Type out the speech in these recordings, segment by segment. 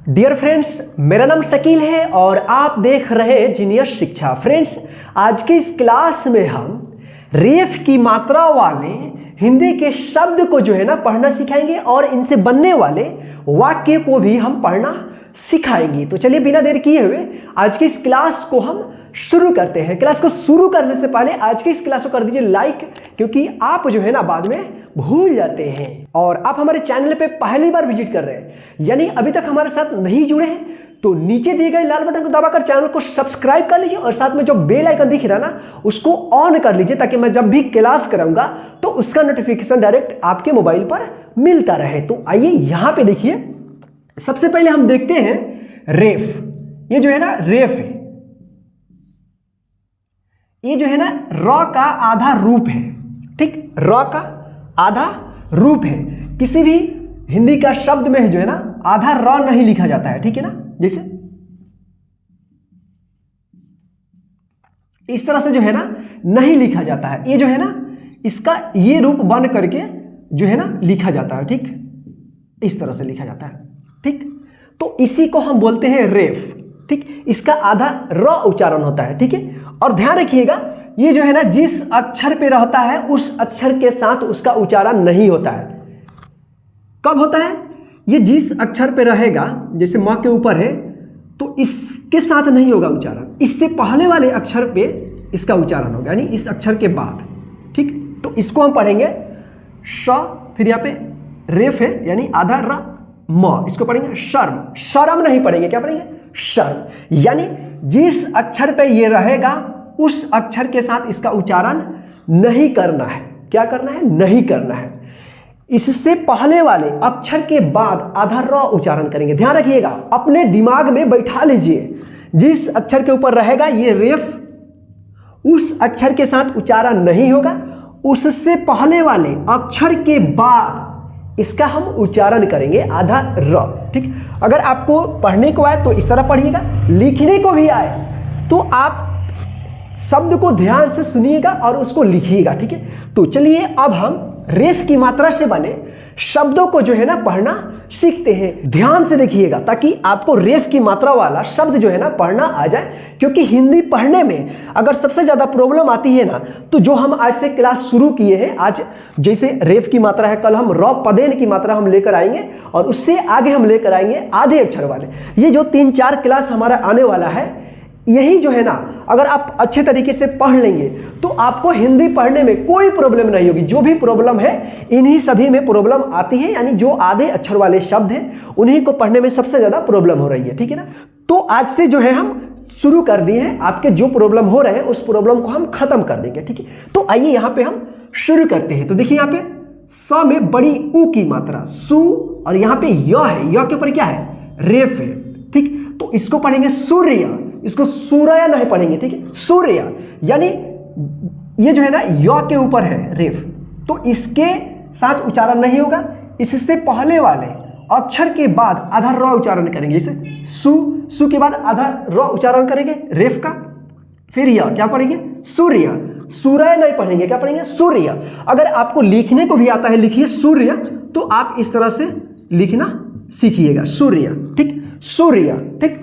Dear friends, मेरा नाम शकील है और आप देख रहे हैं जीनियस शिक्षा। फ्रेंड्स, आज के इस क्लास में हम रेफ की मात्रा वाले हिंदी के शब्द को जो है ना पढ़ना सिखाएंगे और इनसे बनने वाले वाक्य को भी हम पढ़ना सिखाएंगे। तो चलिए बिना देर किए हुए आज की इस क्लास को हम शुरू करते हैं। क्लास को शुरू करने से पहले आज की इस क्लास को कर दीजिए लाइक, क्योंकि आप जो है ना बाद में भूल जाते हैं। और आप हमारे चैनल पे पहली बार विजिट कर रहे हैं यानी अभी तक हमारे साथ नहीं जुड़े हैं, तो नीचे दिए गए लाल बटन को दबाकर चैनल को सब्सक्राइब कर लीजिए और साथ में जो बेल आइकन दिख रहा है ना उसको ऑन कर लीजिए, ताकि मैं जब भी क्लास कराऊंगा तो उसका नोटिफिकेशन डायरेक्ट आपके मोबाइल पर मिलता रहे। तो आइए यहां पे देखिए, सबसे पहले हम देखते हैं रेफ। ये जो है ना रेफ है, ये जो है ना रॉ का आधा रूप है। ठीक, रॉ का आधा रूप है। किसी भी हिंदी का शब्द में जो है ना आधा रॉ नहीं लिखा जाता है। ठीक है ना, जैसे इस तरह से जो है ना नहीं लिखा जाता है। ये जो है ना इसका ये रूप बन करके जो है ना लिखा जाता है। ठीक, इस तरह से लिखा जाता है। ठीक, तो इसी को हम बोलते हैं रेफ। ठीक, इसका आधा रॉ उच्चारण होता है। ठीक है, और ध्यान रखिएगा ये जो है ना जिस अक्षर पे रहता है उस अक्षर के साथ उसका उच्चारण नहीं होता है। कब होता है? ये जिस अक्षर पे रहेगा, जैसे मां के ऊपर है तो इसके साथ नहीं होगा उच्चारण, इससे पहले वाले अक्षर पे इसका उच्चारण होगा, यानी इस अक्षर के बाद। ठीक, तो इसको हम पढ़ेंगे श, फिर यहाँ पे रेफ है यानी आधा र म, इसको पढ़ेंगे शर्म। शर्म नहीं पढ़ेंगे, क्या पढ़ेंगे? शर्म। यानी जिस अक्षर पे ये रहेगा उस अक्षर के साथ इसका उच्चारण नहीं करना है। क्या करना है? नहीं करना है। इससे पहले वाले अक्षर के बाद आधा र उच्चारण करेंगे। ध्यान रखिएगा, अपने दिमाग में बैठा लीजिए, जिस अक्षर के ऊपर रहेगा ये रेफ उस अक्षर के साथ उच्चारण नहीं होगा, उससे पहले वाले अक्षर के बाद इसका हम उच्चारण करेंगे आधा र। ठीक, अगर आपको पढ़ने को आए तो इस तरह पढ़िएगा, लिखने को भी आए तो आप शब्द को ध्यान से सुनिएगा और उसको लिखिएगा। ठीक है, तो चलिए अब हम रेफ की मात्रा से बने शब्दों को जो है ना पढ़ना सीखते हैं। ध्यान से देखिएगा ताकि आपको रेफ की मात्रा वाला शब्द जो है ना पढ़ना आ जाए, क्योंकि हिंदी पढ़ने में अगर सबसे ज्यादा प्रॉब्लम आती है ना तो जो हम आज से क्लास शुरू किए हैं, आज जैसे रेफ की मात्रा है, कल हम रॉ पदेन की मात्रा हम लेकर आएंगे और उससे आगे हम लेकर आएंगे आधे अक्षर वाले। ये जो 3-4 क्लास हमारा आने वाला है, यही जो है ना अगर आप अच्छे तरीके से पढ़ लेंगे तो आपको हिंदी पढ़ने में कोई प्रॉब्लम नहीं होगी। जो भी प्रॉब्लम है इन्हीं सभी में प्रॉब्लम आती है, यानी जो आधे अक्षर वाले शब्द हैं उन्हीं को पढ़ने में सबसे ज्यादा प्रॉब्लम हो रही है। ठीक है ना, तो आज से जो है हम शुरू कर दिए हैं, आपके जो प्रॉब्लम हो रहे हैं उस प्रॉब्लम को हम खत्म कर देंगे। ठीक है, तो आइए यहाँ पे हम शुरू करते हैं। तो देखिए यहाँ पे स में बड़ी ऊ की मात्रा सु, और यहाँ पे य है, य के ऊपर क्या है? रेफ है। ठीक, तो इसको पढ़ेंगे सूर्य, इसको सूर्य नहीं पढ़ेंगे। ठीक है, सूर्य, यानी ये जो है ना य के ऊपर है रेफ, तो इसके साथ उच्चारण नहीं होगा, इससे पहले वाले अक्षर के बाद आधा र उच्चारण करेंगे। जैसे सु, सु के बाद आधा र उच्चारण करेंगे रेफ का, फिर य क्या पढ़ेंगे? सूर्य। सूर्य नहीं पढ़ेंगे, क्या पढ़ेंगे? सूर्य। अगर आपको लिखने को भी आता है लिखिए सूर्य, तो आप इस तरह से लिखना सीखिएगा, सूर्य। ठीक, सूर्य। ठीक,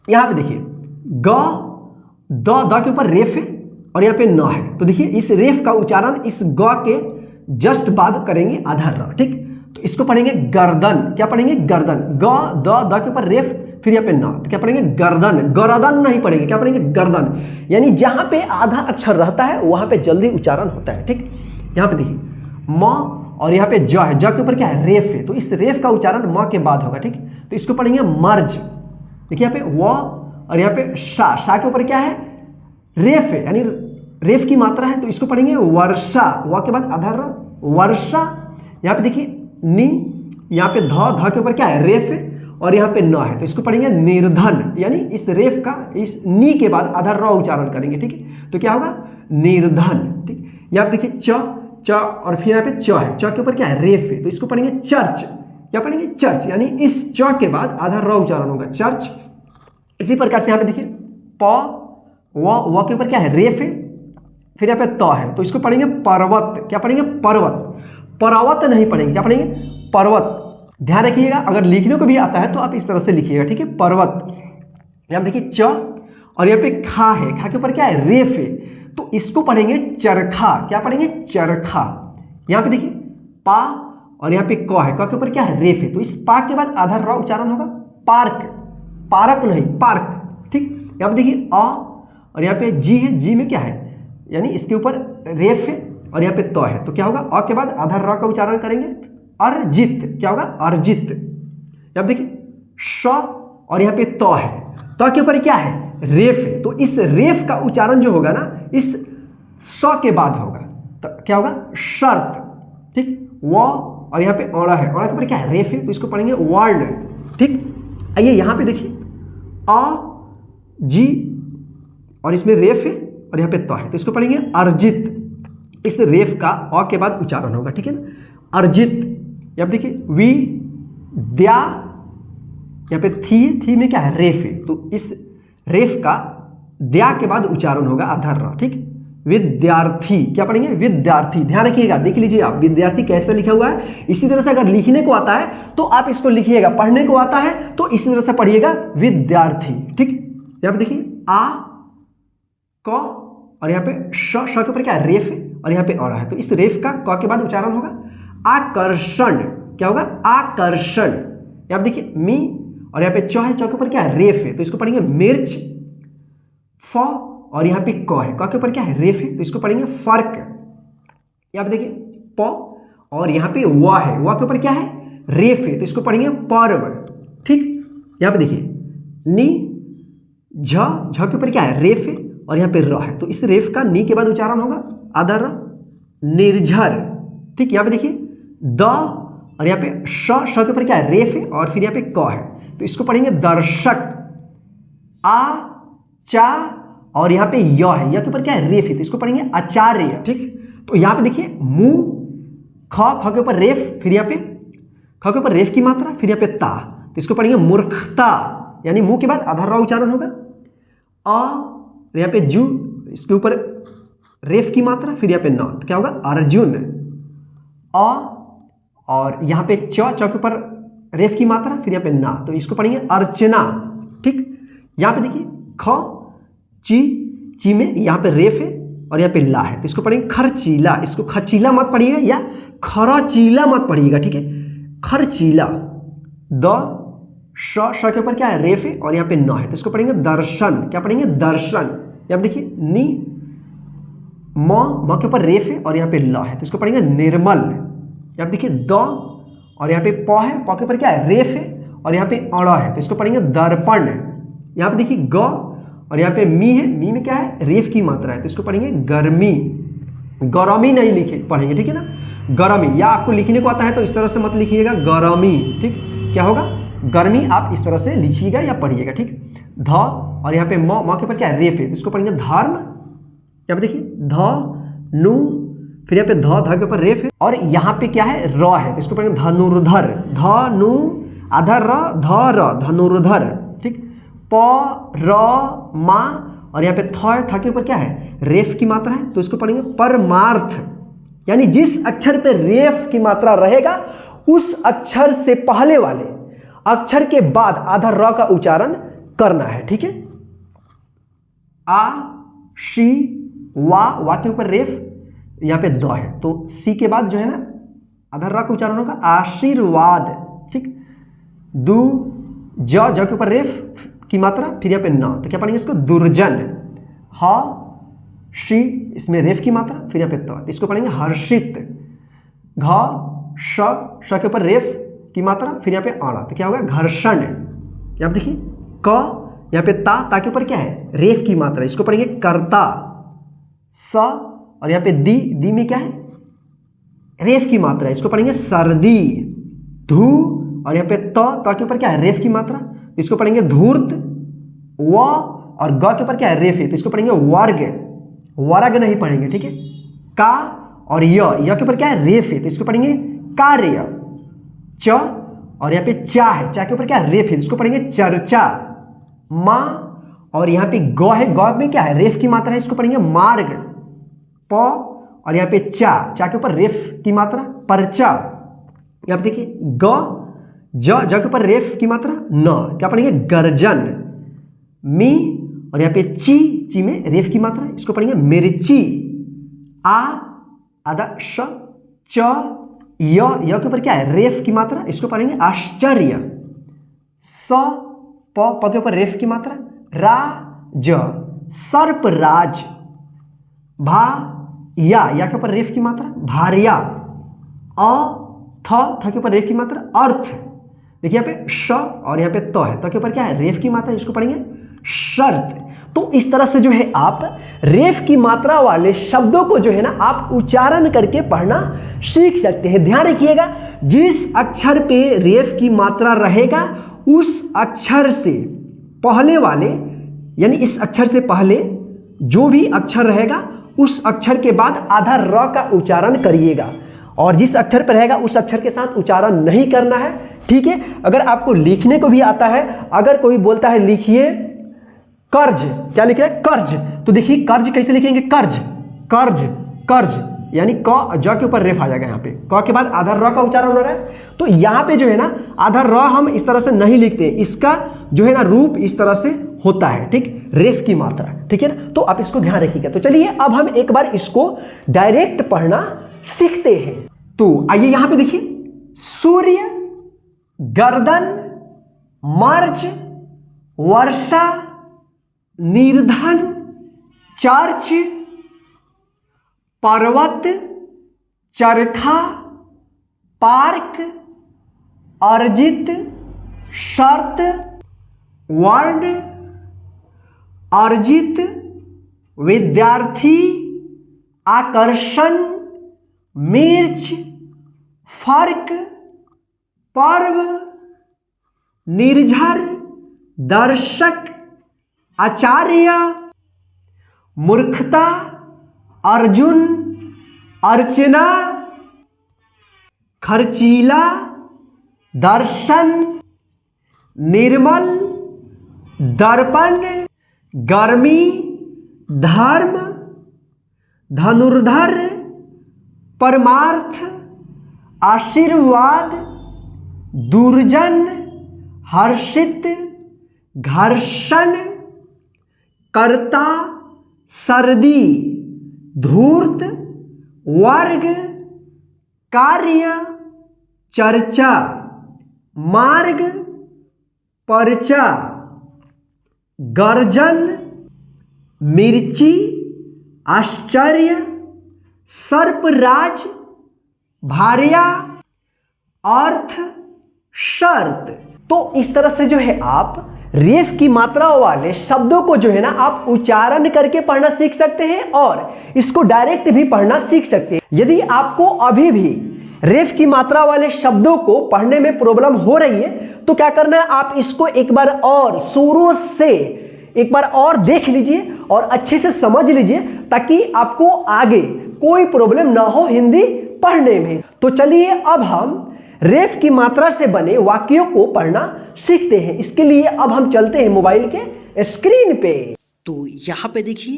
यहां पे देखिए ग द के ऊपर रेफ है और यहाँ पे न है, तो देखिए इस रेफ का उच्चारण इस ग के जस्ट बाद करेंगे आधा र। ठीक, तो इसको पढ़ेंगे गर्दन। क्या पढ़ेंगे? गर्दन। ग द के ऊपर रेफ, फिर यहाँ पे न, तो क्या पढ़ेंगे? गर्दन। गर्दन नहीं पढ़ेंगे, क्या पढ़ेंगे? गर्दन। यानी जहां पे आधा अक्षर रहता है वहां पे जल्दी उच्चारण होता है। ठीक, यहाँ पे देखिए म और यहाँ पे ज है, ज के ऊपर क्या है? रेफ है, तो इस रेफ का उच्चारण म के बाद होगा। ठीक, तो इसको पढ़ेंगे मर्ज। देखिए यहाँ पे व और यहाँ पे शा, शा के ऊपर क्या है? रेफ है, यानी रेफ की मात्रा है, तो इसको पढ़ेंगे वर्षा। व के बाद आधा र, वर्षा। यहाँ पे देखिए नी, यहाँ पे ध के ऊपर क्या है? रेफ है और यहाँ पे न है, तो इसको पढ़ेंगे निर्धन, यानी इस रेफ का इस नी के बाद आधा र उच्चारण करेंगे। ठीक है, तो क्या होगा? निर्धन। ठीक, यहाँ पे देखिए च और फिर यहाँ पे च है, च के ऊपर क्या है? रेफ है, तो इसको पढ़ेंगे चर्च। क्या पढ़ेंगे? चर्च, यानी इस च के बाद आधा र उच्चारण होगा, चर्च। इसी प्रकार से यहाँ पे देखिए प व के ऊपर क्या है? रेफ है, फिर यहाँ पे त है, तो इसको पढ़ेंगे पर्वत। क्या पढ़ेंगे? पर्वत। पर्वत नहीं पढ़ेंगे, क्या पढ़ेंगे? पर्वत। ध्यान रखिएगा, अगर लिखने को भी आता है तो आप इस तरह से लिखिएगा, ठीक है। पर्वत, यहाँ पे देखिए च, और यहाँ पे खा है, खा के ऊपर क्या है, रेफ है, तो इसको पढ़ेंगे चरखा। क्या पढ़ेंगे, चरखा। यहाँ पे देखिए पा, और यहाँ पे क है, क के ऊपर क्या है, रेफ है, तो इस पा के बाद आधा र उच्चारण होगा, पार्क, पार्क नहीं, पार्क, ठीक। यहाँ पे देखिए अ, और यहाँ पे जी है, जी में क्या है, यानी इसके ऊपर रेफ है, और यहाँ पे त है, तो क्या होगा, अ के बाद आधा र का उच्चारण करेंगे, अर्जित। क्या होगा, अर्जित। यहाँ पे देखिए श, और यहाँ पे त है, त के ऊपर क्या है, रेफ है, तो इस रेफ का उच्चारण जो होगा ना, इस स के बाद होगा, तो क्या होगा, शर्त, ठीक। व, और यहाँ पे औड़ा है, औड़ा के ऊपर क्या है, रेफ है, तो इसको पढ़ेंगे वर्ण, ठीक। आइए यहाँ पे देखिए अ, जी, और इसमें रेफ है, और यहाँ पे त है, तो इसको पढ़ेंगे अर्जित। इस रेफ का अ के बाद उच्चारण होगा, ठीक है ना, अर्जित। यहाँ पे देखिए वि, द्या, यहाँ पे थी में क्या है, रेफ है, तो इस रेफ का द्या के बाद उच्चारण होगा आधा र, ठीक। विद्यार्थी, क्या पढ़ेंगे, विद्यार्थी। ध्यान रखिएगा, देख लीजिए आप विद्यार्थी कैसे लिखा हुआ है। इसी तरह से अगर लिखने को आता है तो आप इसको लिखिएगा, पढ़ने को आता है तो इसी तरह से पढ़िएगा, विद्यार्थी, ठीक। यहाँ पे देखिए आ, क, और यहाँ पे श के ऊपर क्या है, रेफ है, और यहाँ पे औड़ा है, तो इस रेफ का क के बाद उच्चारण होगा आकर्षण। क्या होगा, आकर्षण। यहाँ पे देखिए मी, और यहाँ पे च है, च के ऊपर क्या है, रेफ है, तो इसको पढ़ेंगे मिर्च। फ, और यहाँ पे क है, क के ऊपर क्या है, रेफ है, तो इसको पढ़ेंगे फर्क। यहाँ पे देखिए प, और यहाँ पे व है, व के ऊपर क्या है, रेफ है, तो इसको पढ़ेंगे पर्व, ठीक। यहाँ पे देखिए नी, झ, झ के ऊपर क्या है, रेफ है, और यहाँ पे र है, तो इस रेफ का नी के बाद उच्चारण होगा आधा र, निर्झर, ठीक। यहाँ पे देखिए द, और यहाँ पे श के ऊपर क्या है, रेफ है, और फिर यहाँ पे क है, तो इसको पढ़ेंगे दर्शक। आ, चा, और यहाँ पे य है, य के ऊपर क्या है, रेफ है, तो इसको पढ़ेंगे आचार्य, ठीक। तो यहाँ पे देखिए मु, ख के ऊपर रेफ, फिर यहाँ पे ख के ऊपर रेफ की मात्रा, फिर यहाँ पे ता, तो इसको पढ़ेंगे मूर्खता, यानी मुंह के बाद आधा र उच्चारण होगा। अ, यहाँ पे जू, इसके ऊपर रेफ की मात्रा, फिर यहाँ पे न, तो क्या होगा, अर्जुन। अ, और यहाँ पे च के ऊपर रेफ की मात्रा, फिर यहाँ पे ना, तो इसको पढ़ेंगे अर्चना, ठीक। यहाँ पे देखिए ख, ची में यहाँ पे रेफ है, और यहाँ पे ला है, तो इसको पढ़ेंगे खरचीला। इसको खचीला मत पढ़िएगा या खरचीला मत पढ़िएगा, ठीक है, खरचीला। द, श के ऊपर क्या है, रेफ है, और यहाँ पे न है, तो इसको पढ़ेंगे दर्शन। क्या पढ़ेंगे, दर्शन। यहाँ पे देखिए नी, म के ऊपर रेफ है, और यहाँ पे ल है, तो इसको पढ़ेंगे निर्मल। यहाँ पे देखिए द, और यहाँ पे प है, प के ऊपर क्या है, रेफ है, और यहाँ पे अड़ा है, तो इसको पढ़ेंगे दर्पण। यहाँ पे देखिए ग, और यहाँ पे मी है, मी में क्या है, रेफ की मात्रा है, तो इसको पढ़ेंगे गर्मी। गरमी नहीं लिखे पढ़ेंगे, ठीक है ना, गर्मी। या आपको लिखने को आता है तो इस तरह से मत लिखिएगा, गर्मी, ठीक। क्या होगा, गर्मी, आप इस तरह से लिखिएगा या पढ़िएगा, ठीक। ध, और यहाँ पे म के ऊपर क्या है, रेफ है, तो इसको पढ़ेंगे धर्म। यहाँ पे देखिए ध, नु, फिर यहाँ पे ध के ऊपर रेफ है, और यहाँ पे क्या है, र है, तो इसको पढ़ेंगे धनुर्धर। ध, नु, आधा र, ध, र, धनुर्धर, ठीक। प, र, मा, और यहाँ पे थ के ऊपर क्या है, रेफ की मात्रा है, तो इसको पढ़ेंगे परमार्थ। यानी जिस अक्षर पे रेफ की मात्रा रहेगा उस अक्षर से पहले वाले अक्षर के बाद आधा र का उच्चारण करना है, ठीक है। आ, शी, वा के ऊपर रेफ, यहाँ पे द है, तो सी के बाद जो है ना आधा र का उच्चारण होगा आशीर्वाद, ठीक। दू, ज के ऊपर रेफ की मात्रा, फिर यहाँ पे न, तो क्या पढ़ेंगे इसको, दुर्जन। ह, शी, इसमें रेफ की मात्रा, फिर यहाँ पे त, इसको पढ़ेंगे हर्षित। घ, श के ऊपर रेफ की मात्रा, फिर यहाँ पे आड़ा, तो क्या होगा, घर्षण। यहाँ पे देखिए क, यहाँ पे ता के ऊपर क्या है, रेफ की मात्रा, इसको पढ़ेंगे कर्ता। स, और यहाँ पे दी में क्या है, रेफ की मात्रा, इसको पढ़ेंगे सर्दी। धू, और यहाँ पे त के ऊपर क्या है, रेफ की मात्रा, इसको पढ़ेंगे धूर्त। व, और ग के ऊपर क्या है, रेफ है, तो इसको पढ़ेंगे वर्ग। वर्ग नहीं पढ़ेंगे, ठीक है। का, और य के ऊपर क्या है, रेफ है, तो इसको पढ़ेंगे कार्य। च, और यहाँ पे चा है, चा के ऊपर क्या है, रेफ है, इसको पढ़ेंगे चर्चा। मा, और यहाँ पे ग है, ग में क्या है, रेफ की मात्रा है, इसको पढ़ेंगे मार्ग। प, और यहाँ पे चा के ऊपर रेफ की मात्रा, पर्चा। यहाँ पे देखिए ग, ज के ऊपर रेफ की मात्रा न, क्या पढ़ेंगे गर्जन। मी और यहाँ पे ची में रेफ की मात्रा, इसको पढ़ेंगे मिर्ची। आ आधा श, च य के ऊपर क्या है रेफ की मात्रा, इसको पढ़ेंगे आश्चर्य। स प के ऊपर रेफ की मात्रा, रा ज सर्पराज। भा या के ऊपर रेफ की मात्रा भारिया। थ के ऊपर रेफ की मात्रा अर्थ। देखिए यहाँ पे श और यहाँ पे त है, त के ऊपर क्या है रेफ की मात्रा, इसको पढ़ेंगे शर्त। तो इस तरह से जो है आप रेफ की मात्रा वाले शब्दों को जो है ना आप उच्चारण करके पढ़ना सीख सकते हैं। ध्यान रखिएगा, जिस अक्षर पे रेफ की मात्रा रहेगा उस अक्षर से पहले वाले, यानी इस अक्षर से पहले जो भी अक्षर रहेगा उस अक्षर के बाद आधा र का उच्चारण करिएगा, और जिस अक्षर पर रहेगा उस अक्षर के साथ उच्चारण नहीं करना है। ठीक है, अगर आपको लिखने को भी आता है, अगर कोई बोलता है लिखिए कर्ज, क्या लिख रहा है कर्ज, तो देखिए कर्ज कैसे लिखेंगे, कर्ज कर्ज कर्ज, यानी क ज के ऊपर रेफ आ जाएगा। यहाँ पे क के बाद आधा र का उच्चारण हो रहा है, तो यहाँ पे जो है ना आधा र हम इस तरह से नहीं लिखते, इसका जो है ना रूप इस तरह से होता है, ठीक, रेफ की मात्रा। ठीक है ना, तो आप इसको ध्यान रखिएगा। तो चलिए अब हम एक बार इसको डायरेक्ट पढ़ना सीखते हैं। तो आइए यहाँ पे देखिए, सूर्य, गर्दन, मर्ज, वर्षा, निर्धन, चर्च, पर्वत, चरखा, पार्क, अर्जित, शर्त, वर्ण, अर्जित, विद्यार्थी, आकर्षण, मिर्च, फर्क, पर्व, निर्झर, दर्शक, आचार्य, मूर्खता, अर्जुन, अर्चना, खर्चीला, दर्शन, निर्मल, दर्पण, गर्मी, धर्म, धनुर्धर, परमार्थ, आशीर्वाद, दुर्जन, हर्षित, घर्षण, कर्ता, सर्दी, धूर्त, वर्ग, कार्य, चर्चा, मार्ग, पर्चा, गर्जन, मिर्ची, आश्चर्य, सर्पराज, भारिया, अर्थ, शर्त। तो इस तरह से जो है आप रेफ की मात्रा वाले शब्दों को जो है ना आप उच्चारण करके पढ़ना सीख सकते हैं और इसको डायरेक्ट भी पढ़ना सीख सकते हैं। यदि आपको अभी भी रेफ की मात्रा वाले शब्दों को पढ़ने में प्रॉब्लम हो रही है तो क्या करना है, आप इसको एक बार और शुरू से एक बार और देख लीजिए और अच्छे से समझ लीजिए ताकि आपको आगे कोई प्रॉब्लम ना हो हिंदी पढ़ने में। तो चलिए अब हम रेफ की मात्रा से बने वाक्यों को पढ़ना सीखते हैं। इसके लिए अब हम चलते हैं मोबाइल के स्क्रीन पे। तो यहाँ पे देखिए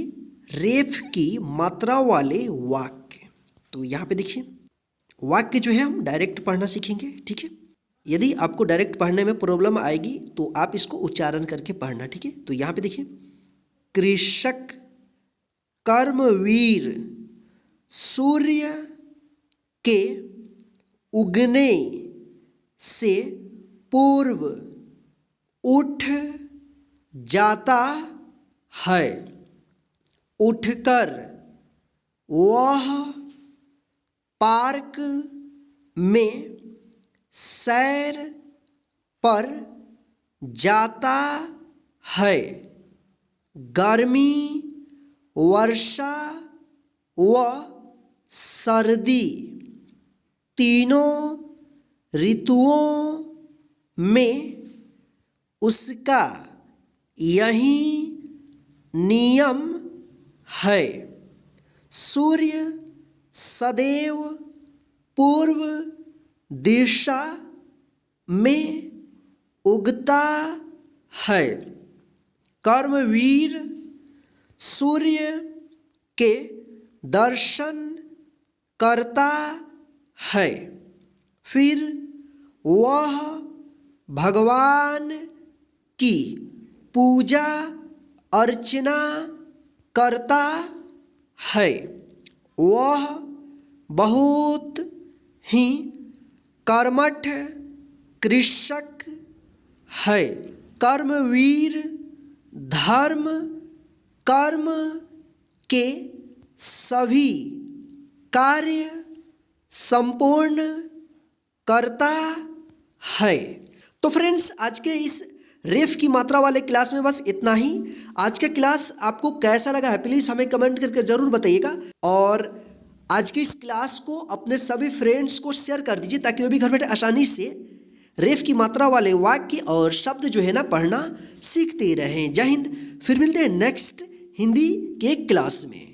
रेफ की मात्रा वाले वाक्य। तो यहाँ पे देखिए वाक्य जो है हम डायरेक्ट पढ़ना सीखेंगे, ठीक है। यदि आपको डायरेक्ट पढ़ने में प्रॉब्लम आएगी तो आप इसको उच्चारण करके पढ़ना, ठीक है। तो यहाँ पे देखिए कृषक, कर्मवीर, सूर्य के उगने से पूर्व उठ जाता है, उठकर वह पार्क में सैर पर जाता है, गर्मी, वर्षा व सर्दी तीनों ऋतुओं में उसका यही नियम है। सूर्य सदैव पूर्व दिशा में उगता है। कर्मवीर सूर्य के दर्शन करता है, फिर वह भगवान की पूजा अर्चना करता है, वह बहुत ही कर्मठ कृषक है। कर्मवीर धर्म कर्म के सभी कार्य संपूर्ण करता है। तो फ्रेंड्स, आज के इस रेफ की मात्रा वाले क्लास में बस इतना ही। आज का क्लास आपको कैसा लगा है प्लीज़ हमें कमेंट करके ज़रूर बताइएगा, और आज की इस क्लास को अपने सभी फ्रेंड्स को शेयर कर दीजिए ताकि वो भी घर बैठे आसानी से रेफ की मात्रा वाले वाक्य और शब्द जो है ना पढ़ना सीखते रहें। जय हिंद। फिर मिलते हैं नेक्स्ट हिंदी के क्लास में।